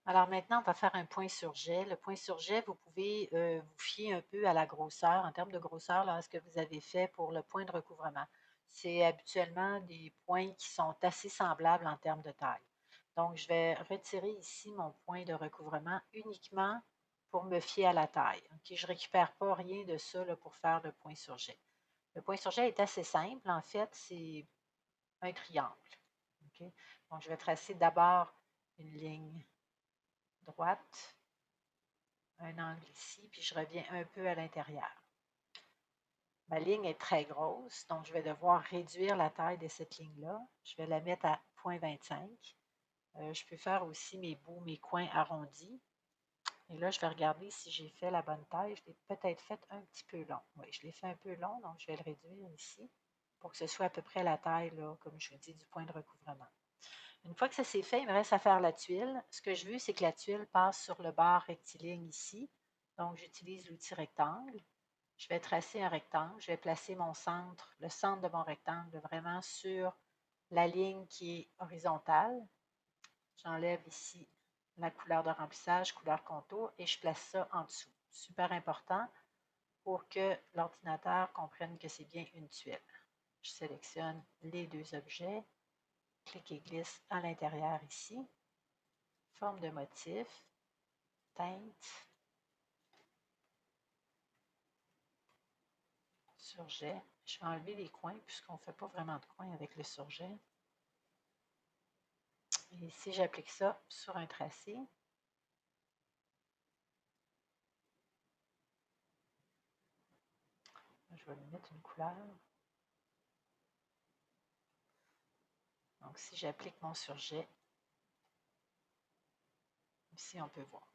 Alors maintenant, on va faire un point sur jet. Le point sur jet, vous pouvez vous fier un peu à la grosseur, en termes de grosseur, là, à ce que vous avez fait pour le point de recouvrement. C'est habituellement des points qui sont assez semblables en termes de taille. Donc, je vais retirer ici mon point de recouvrement uniquement pour me fier à la taille. Ok, je ne récupère pas rien de ça là, pour faire le point sur jet. Le point sur jet est assez simple. En fait, c'est un triangle. Ok. Donc, je vais tracer d'abord une ligne droite, un angle ici, puis je reviens un peu à l'intérieur. Ma ligne est très grosse, donc je vais devoir réduire la taille de cette ligne-là. Je vais la mettre à 0,25. Je peux faire aussi mes bouts, mes coins arrondis. Et là, je vais regarder si j'ai fait la bonne taille. Je l'ai peut-être fait un petit peu long. Oui, je l'ai fait un peu long, donc je vais le réduire ici pour que ce soit à peu près la taille, là, comme je vous dis, du point de recouvrement. Une fois que ça c'est fait, il me reste à faire la tuile. Ce que je veux, c'est que la tuile passe sur le bord rectiligne ici. Donc, j'utilise l'outil rectangle. Je vais tracer un rectangle. Je vais placer mon centre, le centre de mon rectangle, vraiment sur la ligne qui est horizontale. J'enlève ici la couleur de remplissage, couleur contour, et je place ça en dessous. Super important pour que l'ordinateur comprenne que c'est bien une tuile. Je sélectionne les deux objets, clique et glisse à l'intérieur ici. Forme de motif, teinte, surjet. Je vais enlever les coins puisqu'on ne fait pas vraiment de coins avec le surjet. Et ici, j'applique ça sur un tracé. Je vais lui mettre une couleur. Donc, si j'applique mon surjet, ici, on peut voir.